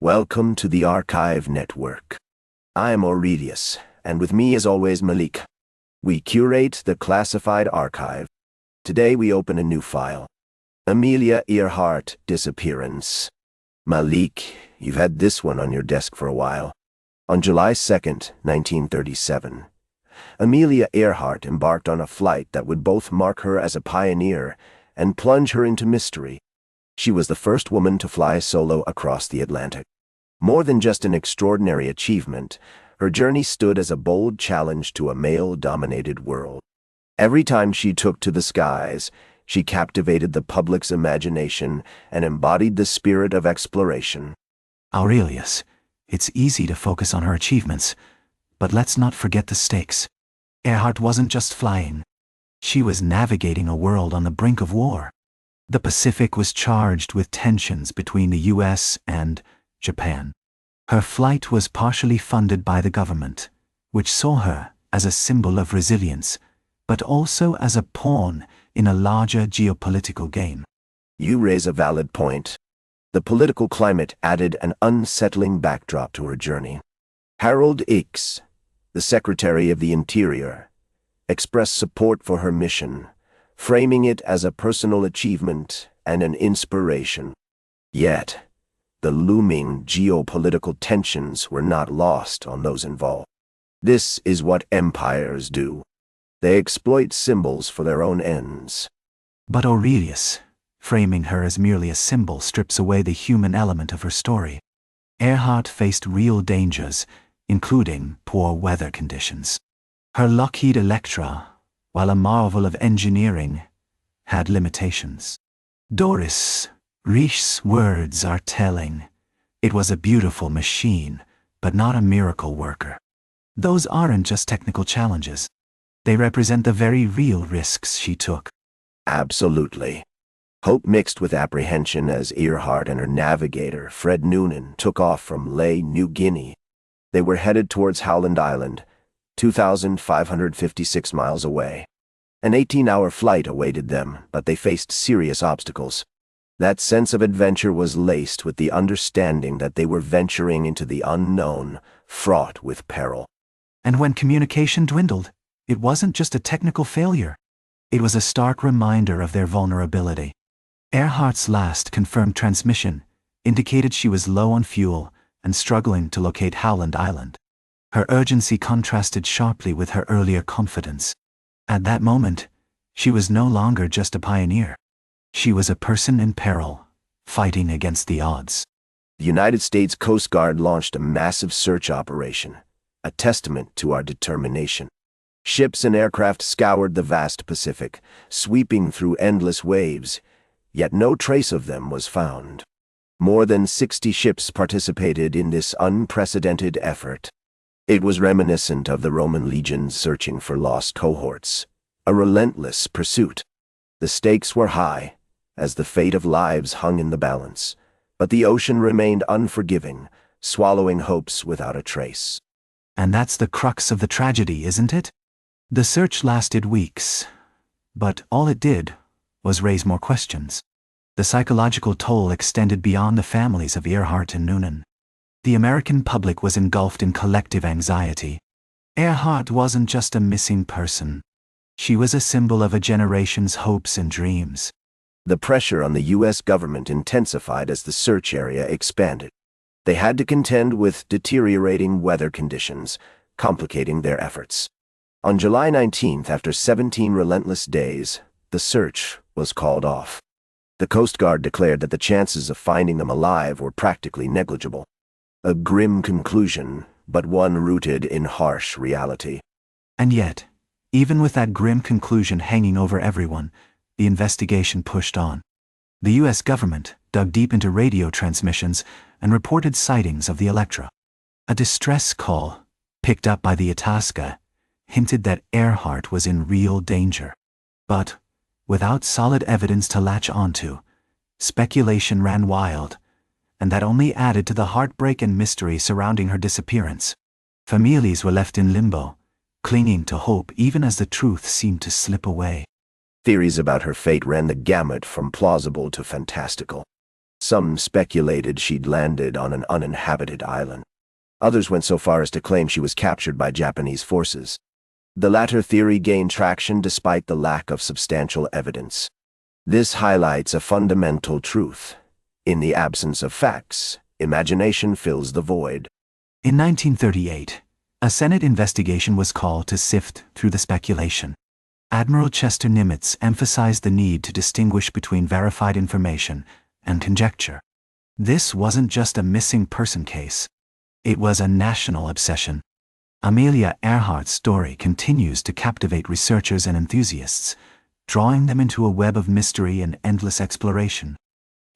Welcome to the Archive Network. I am Aurelius, and with me as always Malik. We curate the classified archive. Today we open a new file. Amelia Earhart Disappearance. Malik, you've had this one on your desk for a while. On July 2nd, 1937, Amelia Earhart embarked on a flight that would both mark her as a pioneer and plunge her into mystery. She was the first woman to fly solo across the Atlantic. More than just an extraordinary achievement, her journey stood as a bold challenge to a male-dominated world. Every time she took to the skies, she captivated the public's imagination and embodied the spirit of exploration. Aurelius, it's easy to focus on her achievements, but let's not forget the stakes. Earhart wasn't just flying. She was navigating a world on the brink of war. The Pacific was charged with tensions between the US and Japan. Her flight was partially funded by the government, which saw her as a symbol of resilience, but also as a pawn in a larger geopolitical game. You raise a valid point. The political climate added an unsettling backdrop to her journey. Harold Ickes, the Secretary of the Interior, expressed support for her mission, framing it as a personal achievement and an inspiration. Yet, the looming geopolitical tensions were not lost on those involved. This is what empires do. They exploit symbols for their own ends. But Aurelius, framing her as merely a symbol, strips away the human element of her story. Earhart faced real dangers, including poor weather conditions. Her Lockheed Electra, while a marvel of engineering, had limitations. Doris Reich's words are telling. It was a beautiful machine, but not a miracle worker. Those aren't just technical challenges. They represent the very real risks she took. Absolutely. Hope mixed with apprehension as Earhart and her navigator, Fred Noonan, took off from Lae, New Guinea. They were headed towards Howland Island, 2,556 miles away. An 18-hour flight awaited them, but they faced serious obstacles. That sense of adventure was laced with the understanding that they were venturing into the unknown, fraught with peril. And when communication dwindled, it wasn't just a technical failure. It was a stark reminder of their vulnerability. Earhart's last confirmed transmission indicated she was low on fuel and struggling to locate Howland Island. Her urgency contrasted sharply with her earlier confidence. At that moment, she was no longer just a pioneer. She was a person in peril, fighting against the odds. The United States Coast Guard launched a massive search operation, a testament to our determination. Ships and aircraft scoured the vast Pacific, sweeping through endless waves, yet no trace of them was found. More than 60 ships participated in this unprecedented effort. It was reminiscent of the Roman legions searching for lost cohorts, a relentless pursuit. The stakes were high, as the fate of lives hung in the balance, but the ocean remained unforgiving, swallowing hopes without a trace. And that's the crux of the tragedy, isn't it? The search lasted weeks, but all it did was raise more questions. The psychological toll extended beyond the families of Earhart and Noonan. The American public was engulfed in collective anxiety. Earhart wasn't just a missing person. She was a symbol of a generation's hopes and dreams. The pressure on the U.S. government intensified as the search area expanded. They had to contend with deteriorating weather conditions, complicating their efforts. On July 19th, after 17 relentless days, the search was called off. The Coast Guard declared that the chances of finding them alive were practically negligible. A grim conclusion, but one rooted in harsh reality. And yet, even with that grim conclusion hanging over everyone, the investigation pushed on. The U.S. government dug deep into radio transmissions and reported sightings of the Electra. A distress call, picked up by the Itasca, hinted that Earhart was in real danger. But, without solid evidence to latch onto, speculation ran wild, and that only added to the heartbreak and mystery surrounding her disappearance. Families were left in limbo, clinging to hope even as the truth seemed to slip away. Theories about her fate ran the gamut from plausible to fantastical. Some speculated she'd landed on an uninhabited island. Others went so far as to claim she was captured by Japanese forces. The latter theory gained traction despite the lack of substantial evidence. This highlights a fundamental truth. In the absence of facts, imagination fills the void. In 1938, a Senate investigation was called to sift through the speculation. Admiral Chester Nimitz emphasized the need to distinguish between verified information and conjecture. This wasn't just a missing person case. It was a national obsession. Amelia Earhart's story continues to captivate researchers and enthusiasts, drawing them into a web of mystery and endless exploration.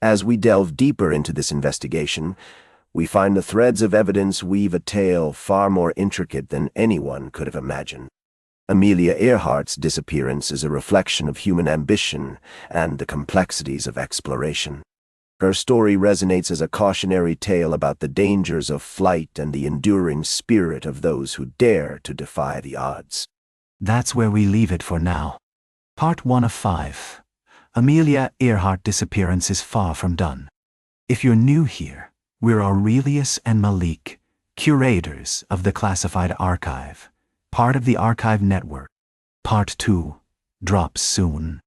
As we delve deeper into this investigation, we find the threads of evidence weave a tale far more intricate than anyone could have imagined. Amelia Earhart's disappearance is a reflection of human ambition and the complexities of exploration. Her story resonates as a cautionary tale about the dangers of flight and the enduring spirit of those who dare to defy the odds. That's where we leave it for now. Part 1 of 5. Amelia Earhart Disappearance is far from done. If you're new here, we're Aurelius and Malik, curators of the Classified Archive, part of the Archive Network. Part 2 drops soon.